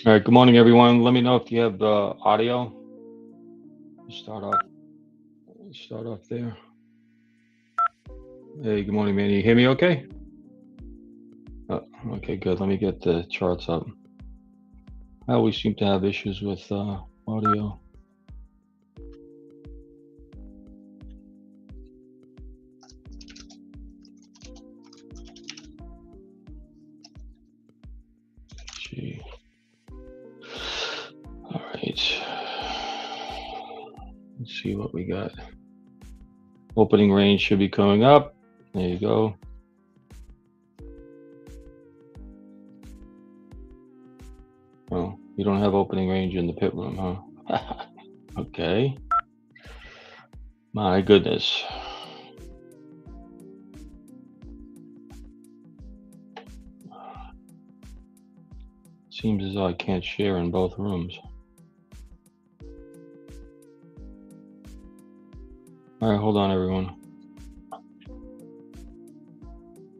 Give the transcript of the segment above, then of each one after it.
All right, good morning, everyone. Let me know if you have audio. Start off, start off there. Hey, good morning, Manny. You hear me okay? Uh, okay, good. Let me get the charts up. I always seem to have issues with audio. Gee. All right. Let's see what we got. Opening range should be coming up. There you go. Oh, you don't have opening range in the pit room, huh? Okay. My goodness. Seems as though I can't share in both rooms. All right, hold on, everyone.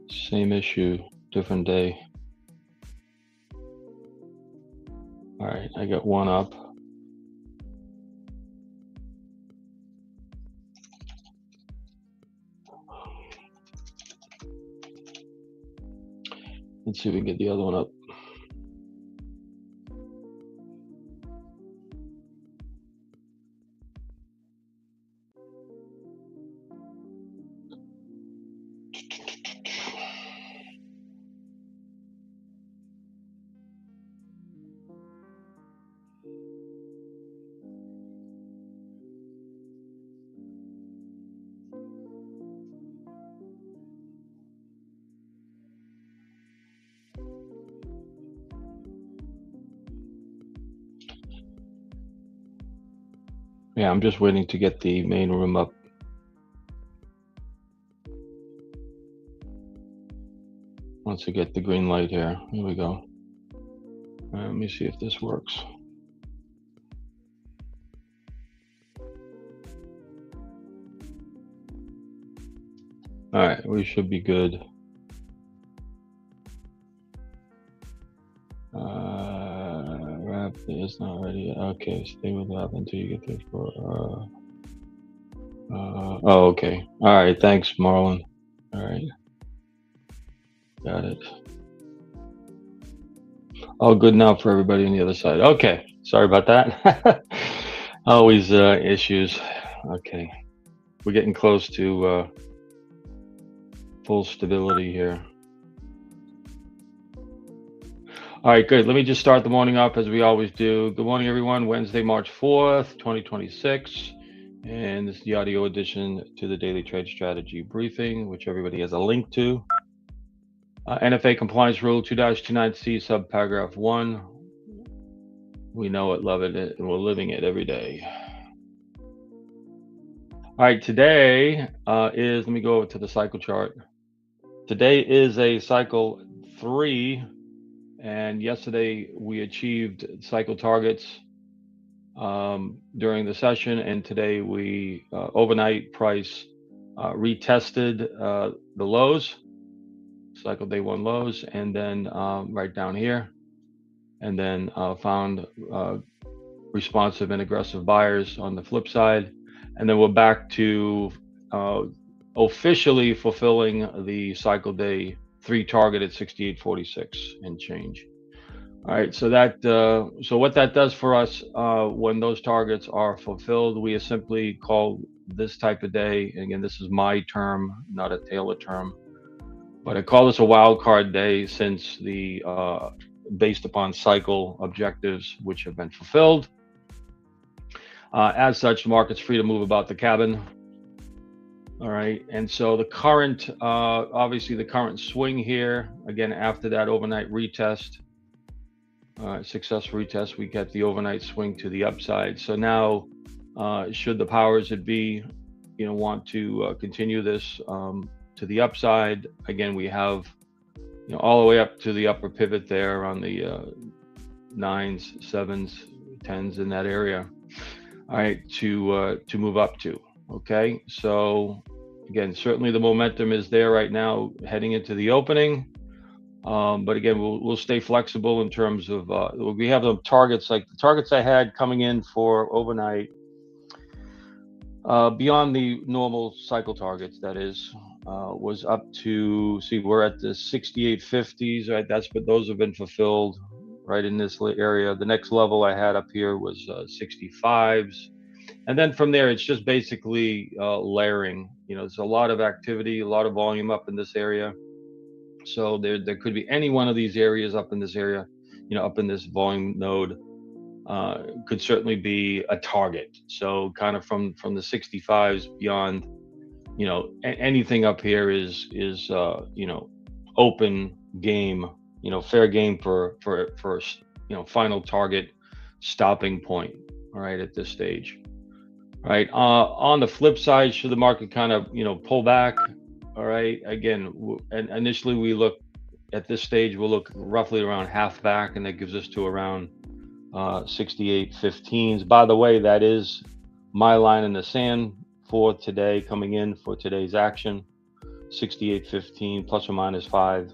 Same issue, different day. All right, I got one up. Let's see if we can get the other one up. Yeah, I'm just waiting to get the main room up. Once I get the green light here, here we go. All right, let me see if this works. All right, we should be good. Wrap is not ready yet. Okay, stay with that until you get there. Oh, okay. All right, thanks, Marlon. All right, got it. All good now for everybody on the other side. Okay, sorry about that. Always issues. Okay, we're getting close to full stability here. All right, good. Let me just start the morning off as we always do. Good morning, everyone. Wednesday, March 4th, 2026. And this is the audio addition to the Daily Trade Strategy Briefing, which everybody has a link to. NFA Compliance Rule 2-29C, subparagraph 1. We know it, love it, and we're living it every day. All right, today let me go over to the cycle chart. Today is a cycle 3. And yesterday we achieved cycle targets during the session, and today we overnight price retested the lows, cycle day 1 lows, and then right down here, and then found responsive and aggressive buyers on the flip side, and then we're back to officially fulfilling the cycle day 3 target at 68.46 and change. All right, so so what that does for us when those targets are fulfilled, we simply call this type of day. Again, this is my term, not a Taylor term, but I call this a wild card day since the based upon cycle objectives which have been fulfilled. As such, the market's free to move about the cabin. All right, and so the current, obviously the current swing here, again, after that overnight retest, success retest, we get the overnight swing to the upside. So now, should the powers that be, want to continue this to the upside, again, we have, all the way up to the upper pivot there on the 9s, 7s, 10s in that area. All right, to move up to. Okay, so again, certainly the momentum is there right now heading into the opening. But again, we'll stay flexible in terms of we have the targets, like the targets I had coming in for overnight, beyond the normal cycle targets, that is, was up to, see, we're at the 6850s, right? But those have been fulfilled right in this area. The next level I had up here was 65s. And then from there, it's just basically layering. There's a lot of activity, a lot of volume up in this area. So there could be any one of these areas up in this area, up in this volume node, could certainly be a target. So kind of from the 65s beyond, anything up here is open game, fair game for final target stopping point. All right, at this stage. Right. On the flip side, should the market kind of pull back? All right. Again, and initially we look at this stage, we'll look roughly around half back, and that gives us to around 68.15s. By the way, that is my line in the sand for today, coming in for today's action. 68.15 plus or minus 5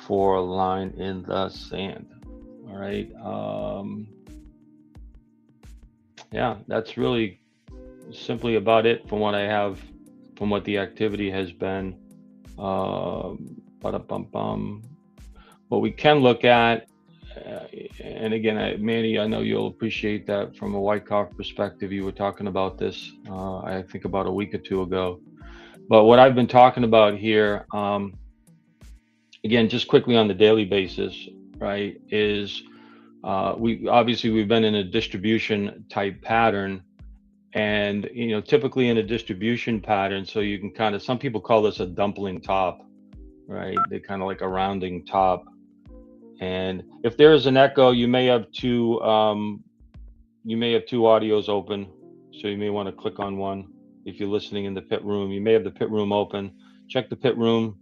for a line in the sand. All right. Yeah, that's really simply about it from what I have, from what the activity has been. Ba-da-bum-bum. What we can look at, and again, Manny, I know you'll appreciate that from a Wyckoff perspective. You were talking about this, I think, about a week or two ago. But what I've been talking about here, again, just quickly on the daily basis, right, is we've been in a distribution type pattern, and typically in a distribution pattern, so you can kind of, some people call this a dumpling top, right? They kind of like a rounding top. And if there is an echo, you may have two audios open, so you may want to click on one. If you're listening in the pit room, you may have the pit room open. Check the pit room.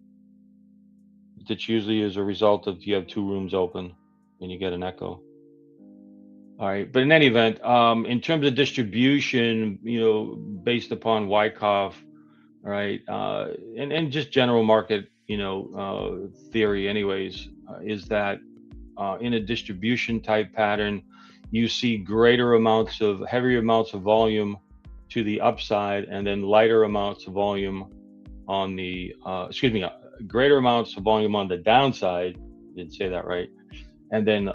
That's usually as a result of you have two rooms open and you get an echo. All right, but in any event, in terms of distribution, based upon Wyckoff, right, and just general market, theory, anyways, is that in a distribution type pattern, you see heavier amounts of volume to the upside, and then lighter amounts of volume on the, greater amounts of volume on the downside. Didn't say that right. And then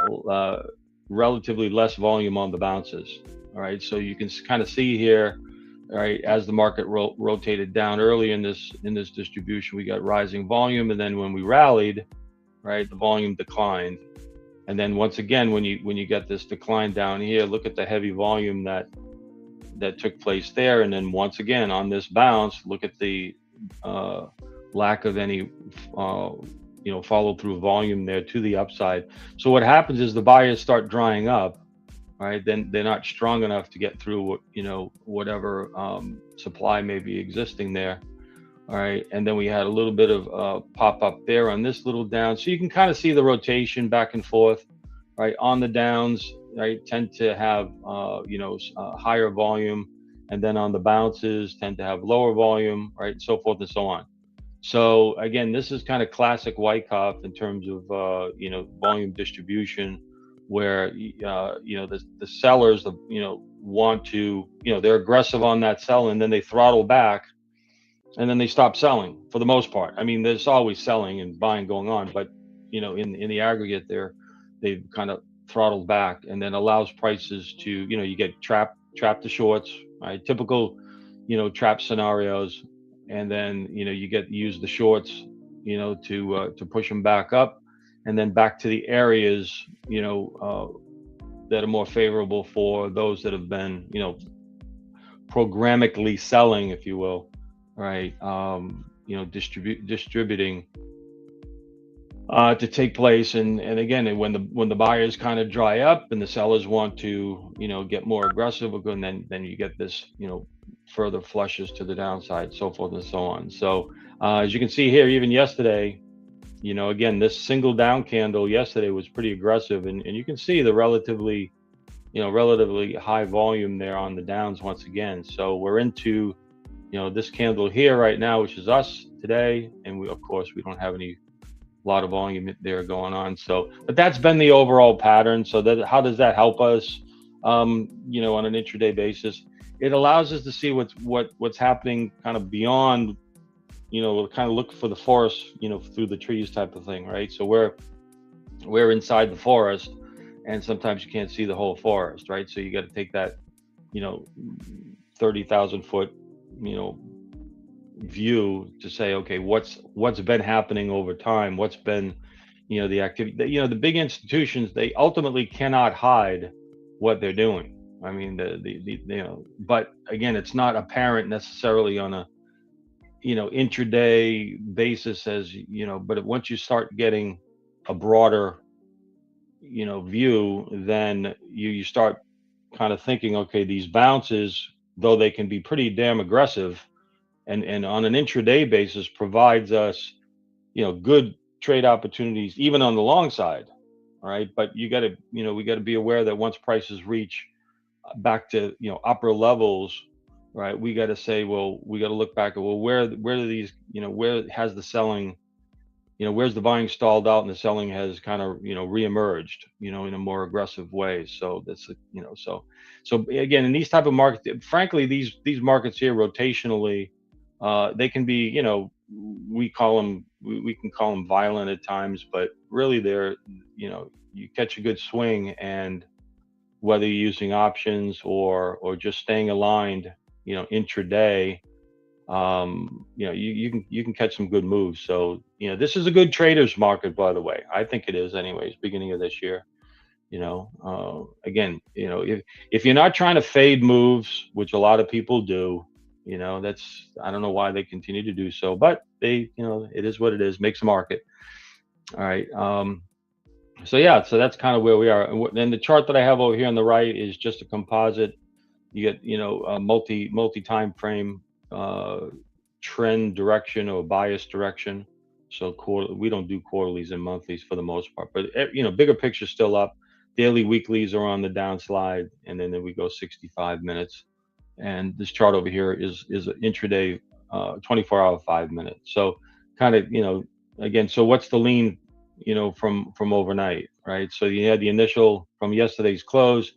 relatively less volume on the bounces. All right, so you can kind of see here, all right, as the market rotated down early in this distribution, we got rising volume, and then when we rallied, right, the volume declined. And then once again, when you get this decline down here, look at the heavy volume that took place there. And then once again on this bounce, look at the lack of any follow through volume there to the upside. So what happens is the buyers start drying up, right? Then they're not strong enough to get through whatever supply may be existing there. All right, and then we had a little bit of pop up there on this little down, so you can kind of see the rotation back and forth, right? On the downs, right, tend to have higher volume, and then on the bounces tend to have lower volume, right, and so forth and so on. So again, this is kind of classic Wyckoff in terms of volume distribution, where the sellers want to, they're aggressive on that sell, and then they throttle back, and then they stop selling for the most part. I mean, there's always selling and buying going on, but in the aggregate, they've kind of throttled back, and then allows prices to, you get trapped to shorts, right? Typical, trap scenarios, and then you use the shorts, to push them back up, and then back to the areas, that are more favorable for those that have been, programmatically selling, if you will, right? Distributing to take place, and again, when the buyers kind of dry up and the sellers want to get more aggressive, and then you get this further flushes to the downside, so forth and so on. So as you can see here, even yesterday, again, this single down candle yesterday was pretty aggressive, and you can see the relatively high volume there on the downs once again. So we're into this candle here right now, which is us today, and we, of course, we don't have any a lot of volume there going on. So, but that's been the overall pattern. So that how does that help us? On an intraday basis, it allows us to see what's happening kind of beyond. Kind of look for the forest, through the trees type of thing, right? So we're inside the forest, and sometimes you can't see the whole forest, right? So you got to take that, you know, 30,000 foot, you know, view to say, okay, what's been happening over time? What's been, the activity? The big institutions, they ultimately cannot hide what they're doing. I mean, but again, it's not apparent necessarily on a intraday basis, as but once you start getting a broader view, then you start kind of thinking, okay, these bounces, though they can be pretty damn aggressive, and on an intraday basis provides us good trade opportunities even on the long side. All right, but you got to we got to be aware that once prices reach back to upper levels, right, we got to say, well, we got to look back at, well, where do these, where has the selling, where's the buying stalled out and the selling has kind of reemerged, in a more aggressive way. So that's so again, in these type of markets, frankly, these markets here rotationally, they can be, we can call them violent at times, but really they're, you catch a good swing, and whether you're using options or just staying aligned, intraday, you can catch some good moves. So this is a good traders market, by the way. I think it is, anyways. Beginning of this year, again, if you're not trying to fade moves, which a lot of people do, that's, I don't know why they continue to do so, but they, it is what it is. Makes a market. All right. So yeah, so that's kind of where we are. And the chart that I have over here on the right is just a composite. You get a multi time frame uh, trend direction or bias direction. So we don't do quarterlies and monthlies for the most part, but bigger picture still up. Daily, weeklies are on the downslide, and then we go 65 minutes. And this chart over here is an intraday, 24-hour 5 minutes. So kind of, again, so what's the lean, from overnight, right? So you had the initial from yesterday's close.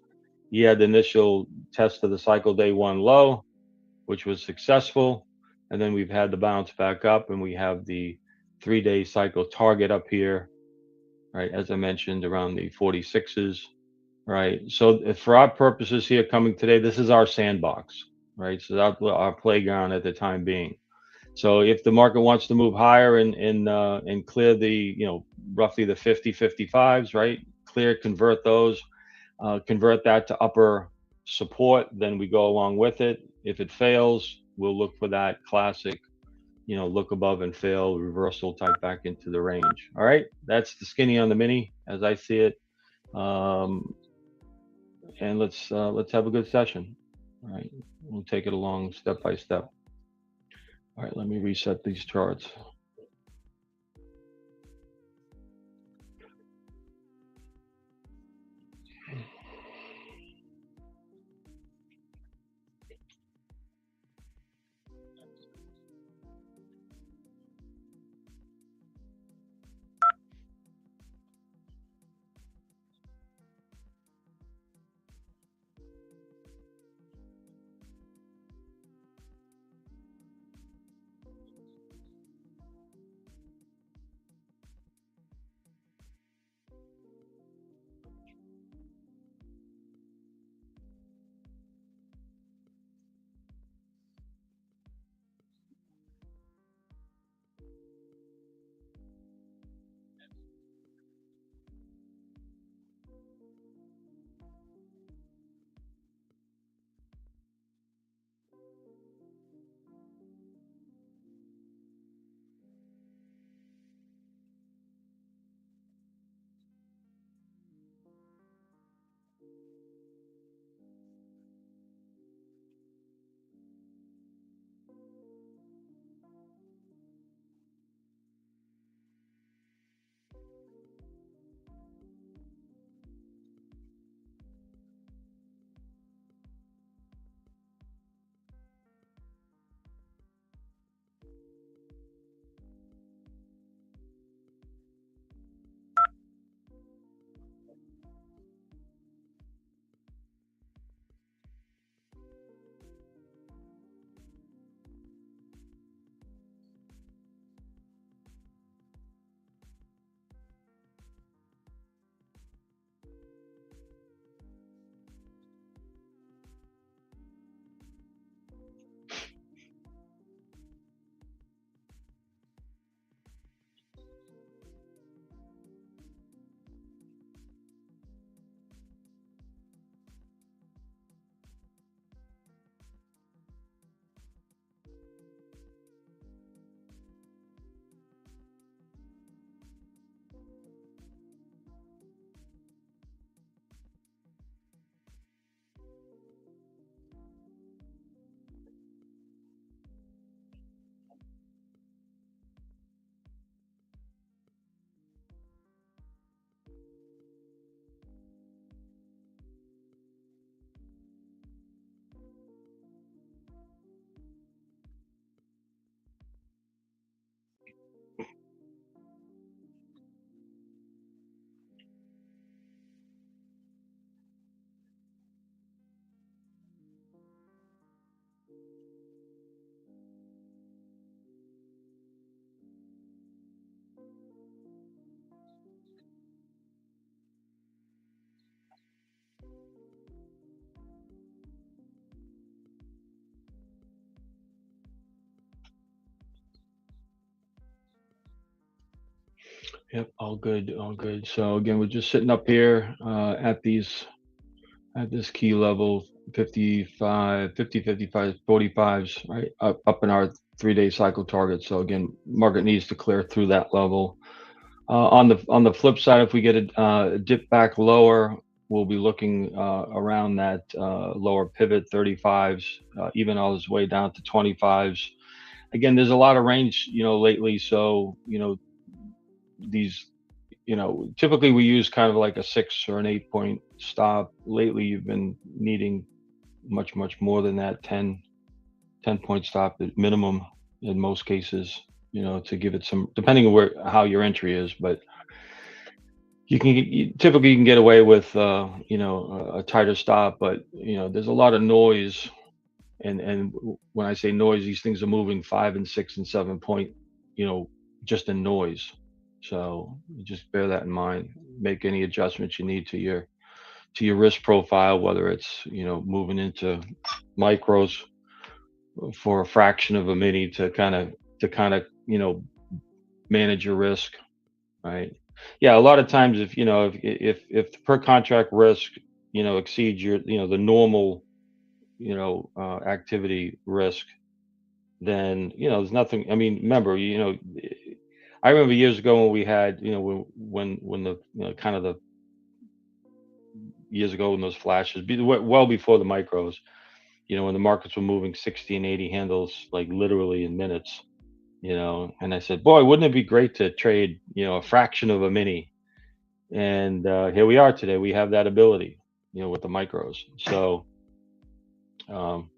You had the initial test of the cycle day one low, which was successful. And then we've had the bounce back up, and we have the 3-day cycle target up here, right? As I mentioned, around the 46s, right? So for our purposes here coming today, this is our sandbox, right? So our playground at the time being. So if the market wants to move higher and clear the, roughly the 50-55s, right? Clear, convert those, convert that to upper support, then we go along with it. If it fails, we'll look for that classic, look above and fail reversal type back into the range. All right, that's the skinny on the mini as I see it. Um, and let's have a good session. All right, we'll take it along step by step. All right, let me reset these charts. Yep, all good, all good. So again, we're just sitting up here at this key level 55, 50, 55, 45s, right? Up in our 3-day cycle target. So again, market needs to clear through that level. On the flip side, if we get a dip back lower, we'll be looking around that lower pivot 35s, even all this way down to 25s. Again, there's a lot of range, lately. So, these, typically we use kind of like a 6 or an 8 point stop. Lately, you've been needing much, much more than that 10 point stop at minimum in most cases, to give it some, depending on how your entry is. But typically you can get away with a tighter stop, but there's a lot of noise, and when I say noise, these things are moving 5 and 6 and 7 point, you know, just in noise. So just bear that in mind. Make any adjustments you need to your risk profile, whether it's moving into micros for a fraction of a mini to kind of manage your risk, right? Yeah, a lot of times if if the per contract risk exceeds your the normal activity risk, then there's nothing. I mean, remember, I remember years ago when we had when the kind of the years ago when those flashes well before the micros, when the markets were moving 60 and 80 handles like literally in minutes, and I said, boy, wouldn't it be great to trade a fraction of a mini. And here we are today. We have that ability, with the micros. So, um,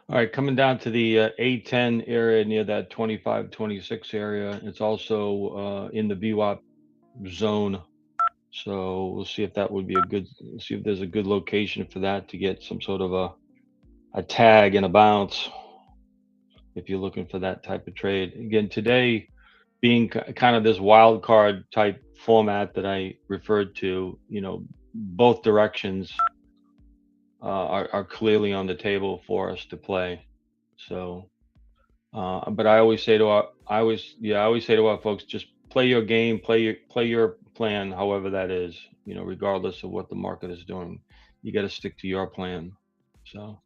all right, coming down to the A10 area near that 25, 26 area. It's also in the VWAP zone. So we'll see if that would be see if there's a good location for that to get some sort of a tag and a bounce if you're looking for that type of trade. Again, today being kind of this wild card type format that I referred to, both directions are clearly on the table for us to play. So, but I always say to our folks, just play your game, play your plan, however that is, regardless of what the market is doing. You got to stick to your plan. So.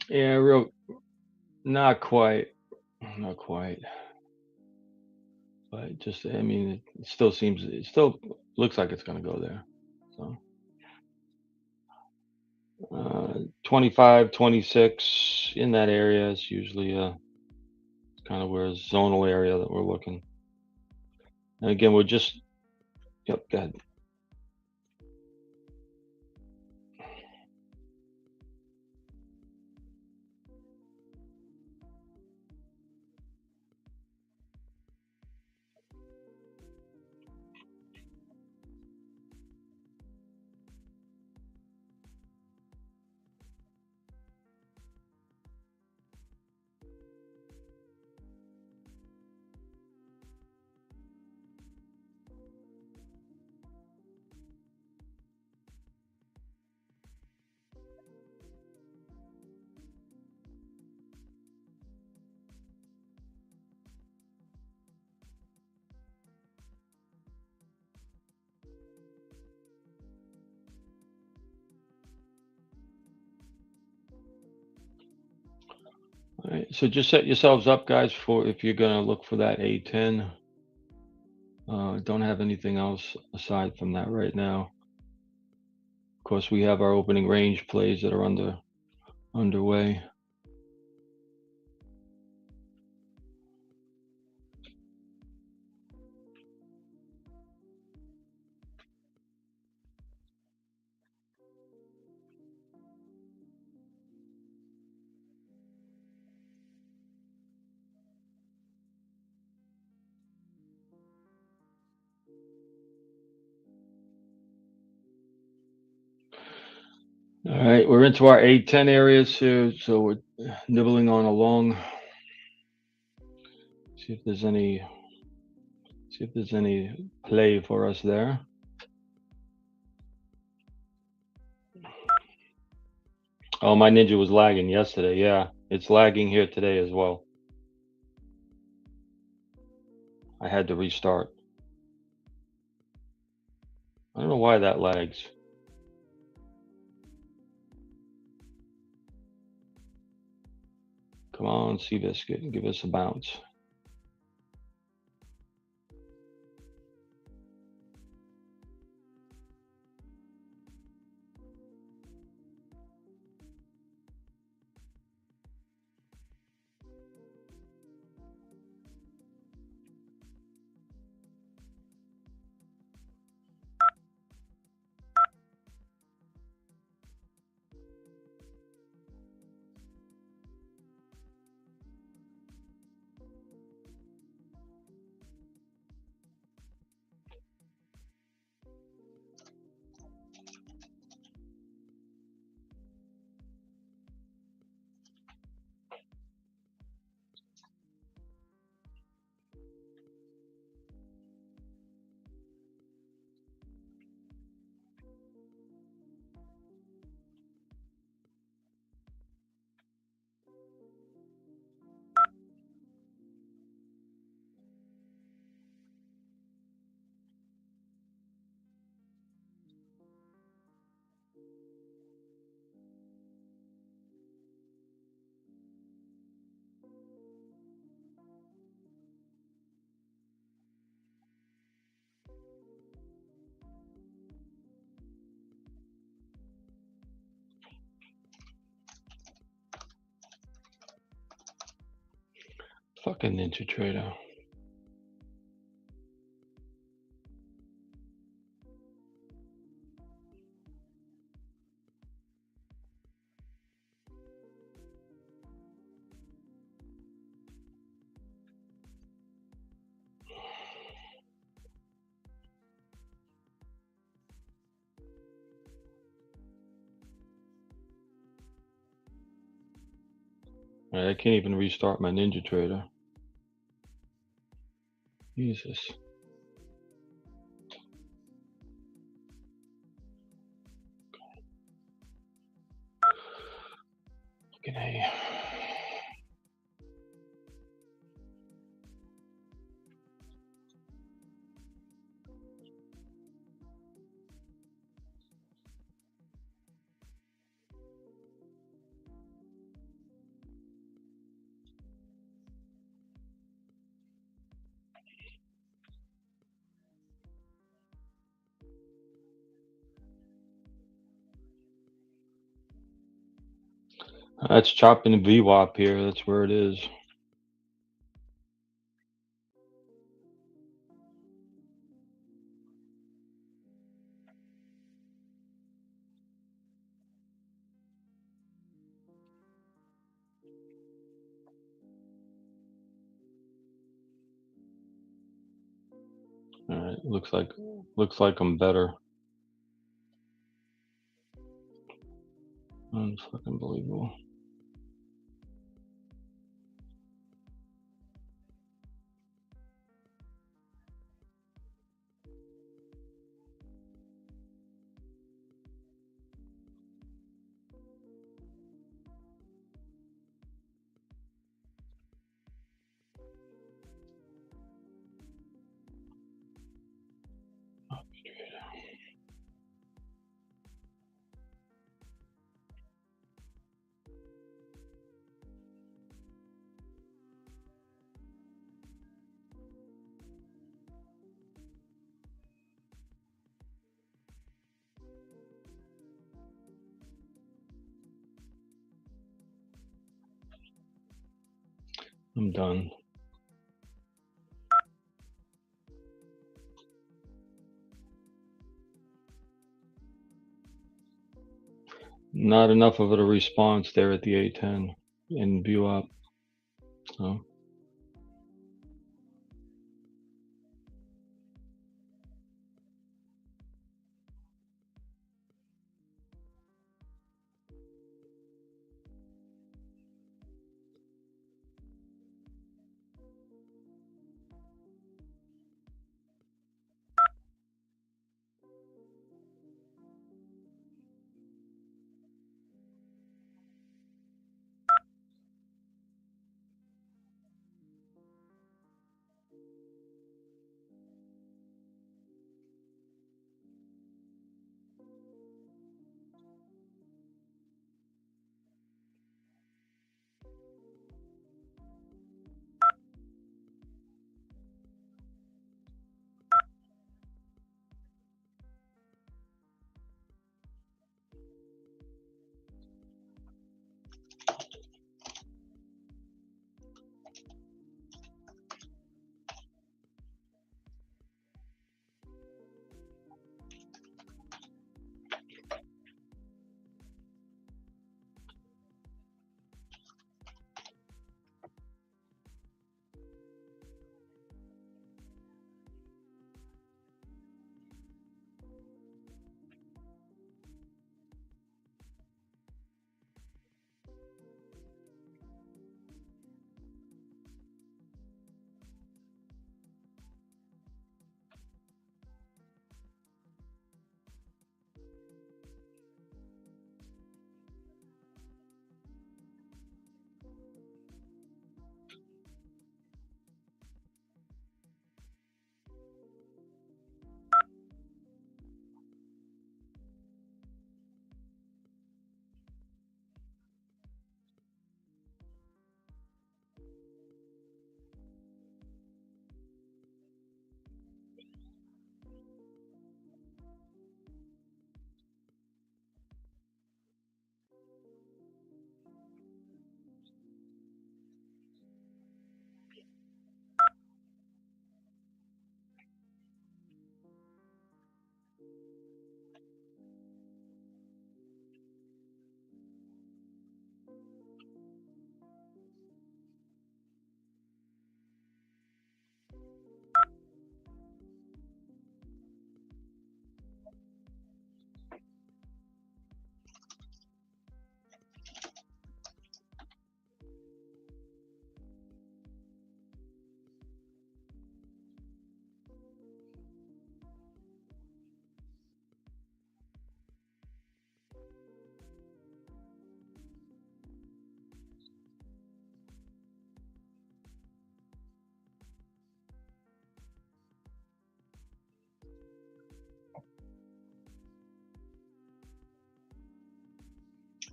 Yeah, real, not quite, not quite, but just, I mean, it still seems, it still looks like it's gonna go there. So, 25, 26 in that area is usually kind of where zonal area that we're looking. And again, we're just, yep, go ahead. All right, so just set yourselves up, guys, for if you're gonna look for that A10. Don't have anything else aside from that right now. Of course, we have our opening range plays that are underway. All right, we're into our A10 areas here, so we're nibbling on along. See if there's any, see if there's any play for us there. Oh, my ninja was lagging yesterday. Yeah, it's lagging here today as well. I had to restart. I don't know why that lags. Come on, Seabiscuit, give us a bounce. Fucking Ninja Trader. All right, I can't even restart my Ninja Trader. Jesus. Fucking A. That's chopping VWAP here. That's where it is. All right, looks like I'm better. Unfucking believable. I'm done. Not enough of a response there at the A10 in view up. So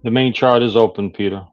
the main chart is open, Peter.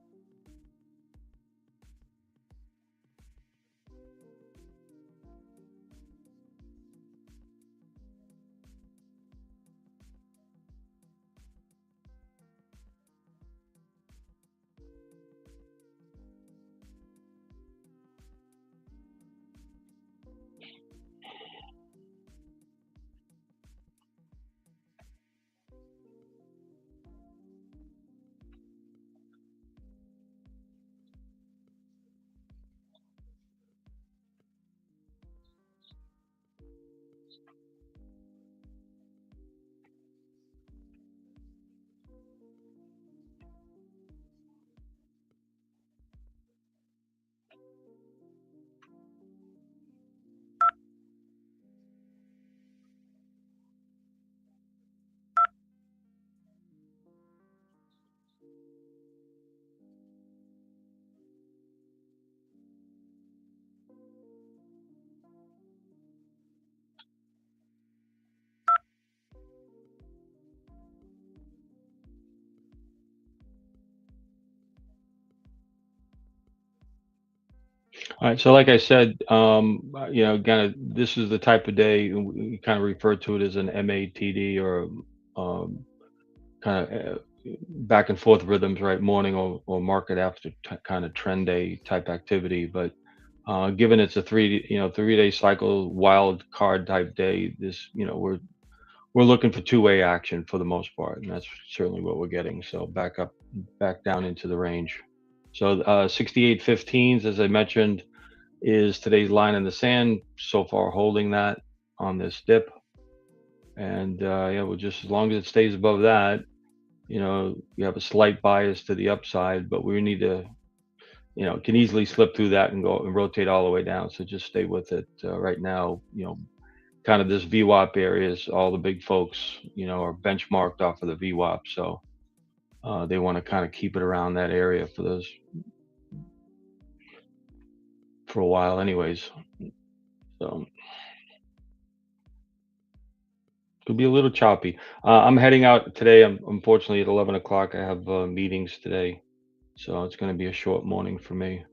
All right. So, like I said, kind of this is the type of day we kind of refer to it as an MATD or um, kind of back and forth rhythms, right? Morning or market after kind of trend day type activity. But given it's a 3-day cycle, wild card type day, we're looking for two-way action for the most part, and that's certainly what we're getting. So back up, back down into the range. So 68.15s, as I mentioned, is today's line in the sand. So far, holding that on this dip, and yeah, well, just as long as it stays above that, we have a slight bias to the upside, but we need to, can easily slip through that and go and rotate all the way down. So just stay with it right now. Kind of this VWAP areas, all the big folks, are benchmarked off of the VWAP. So they want to kind of keep it around that area for a while, anyways. So it'll be a little choppy. I'm heading out today. Unfortunately at 11 o'clock. I have meetings today, so it's going to be a short morning for me.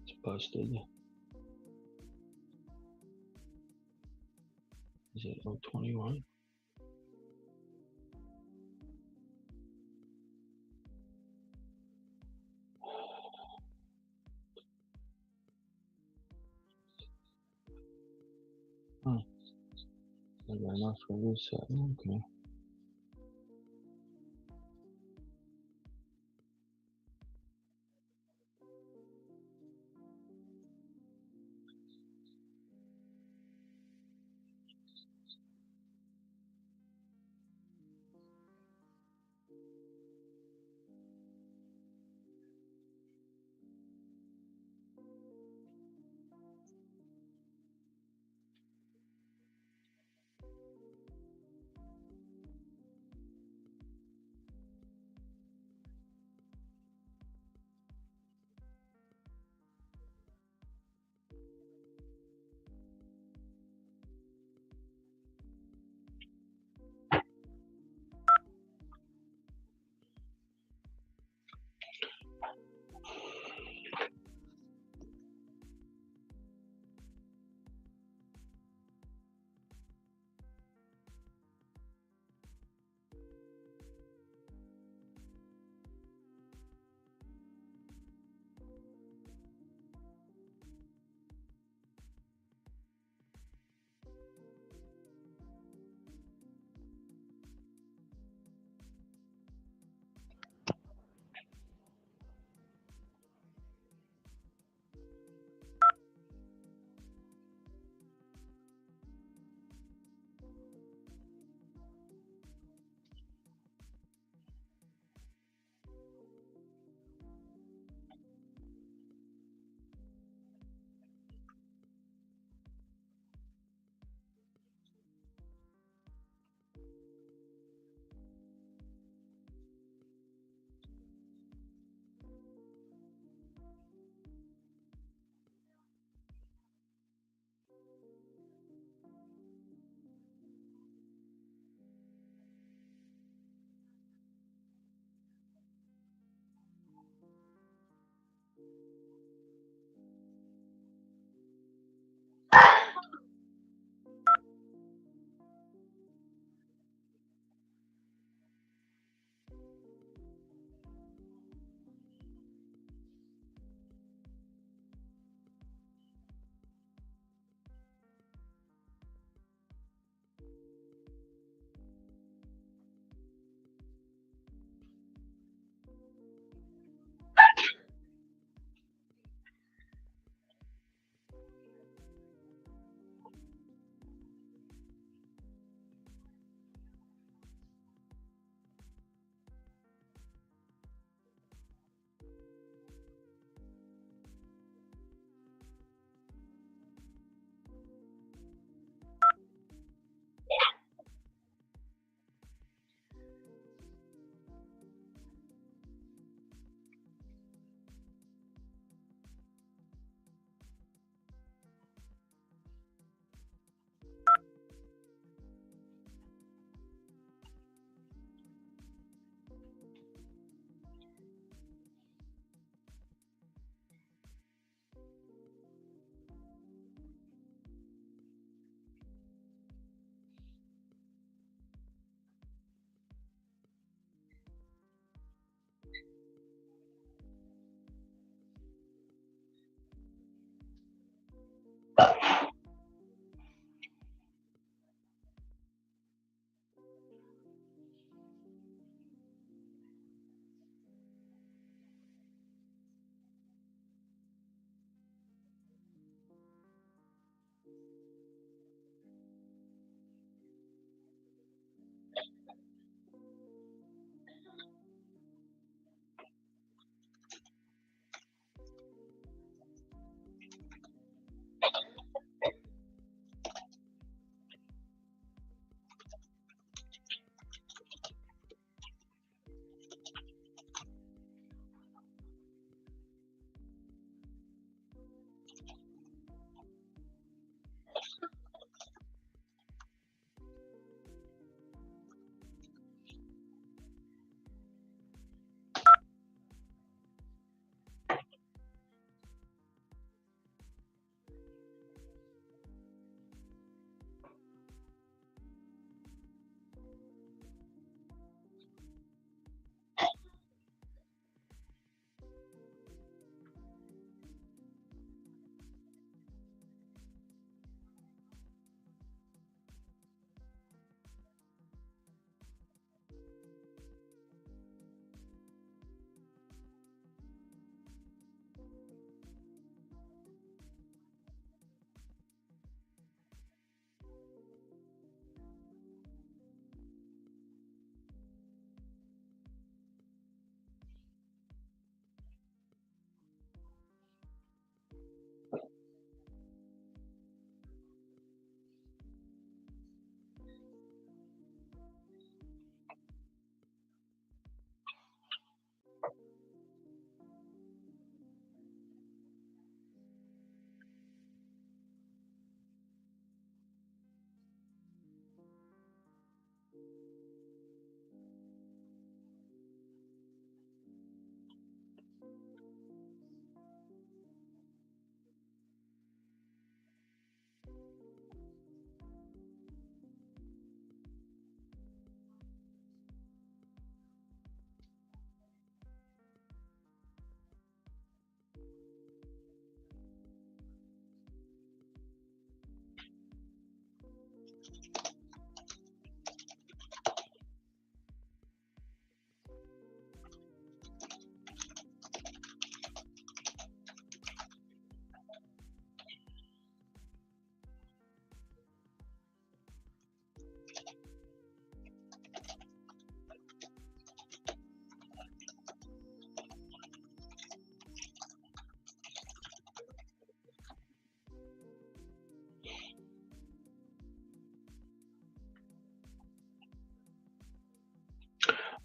It's busted. Is it 021? Huh. I got enough for reset. Okay. All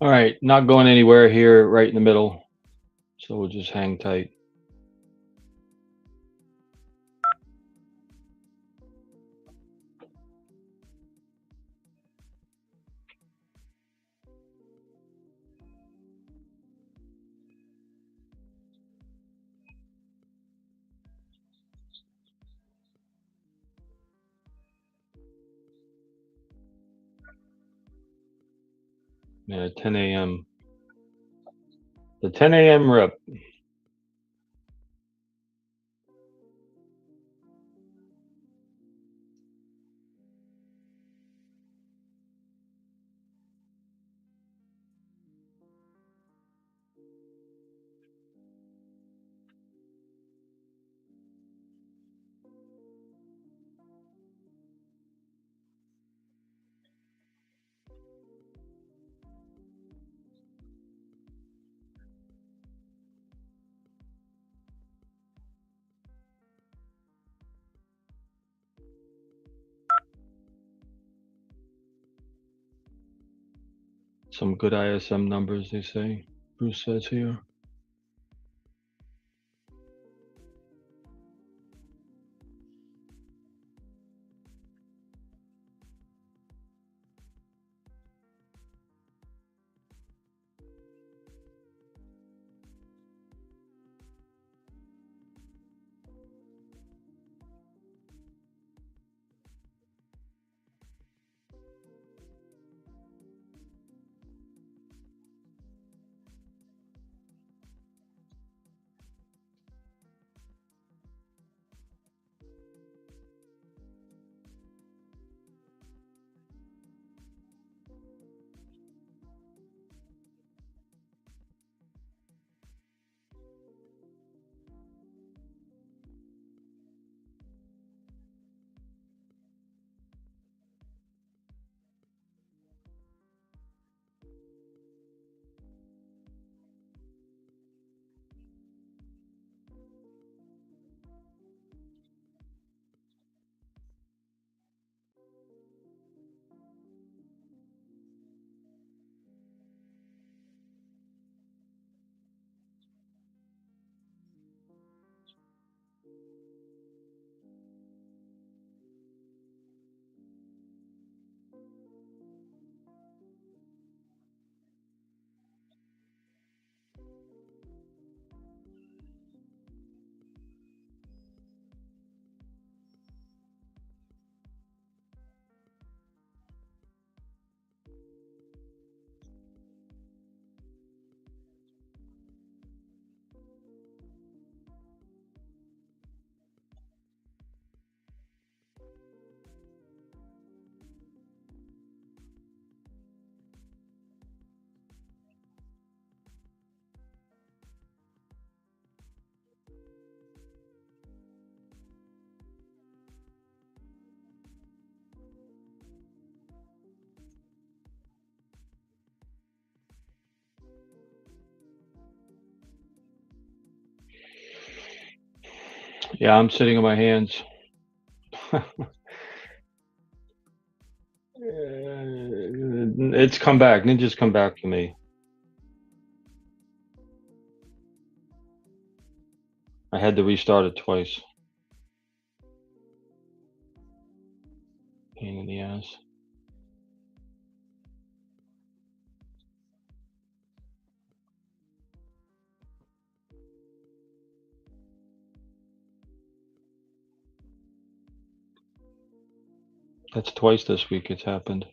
right, not going anywhere here, right in the middle. So we'll just hang tight. Yeah, 10 a.m. The 10 a.m. rip. Some good ISM numbers, they say. Bruce says here. Yeah, I'm sitting on my hands. It's come back. Ninja's come back to me. I had to restart it twice. Pain in the ass. That's twice this week it's happened.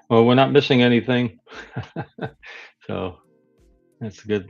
Well, we're not missing anything. So that's good.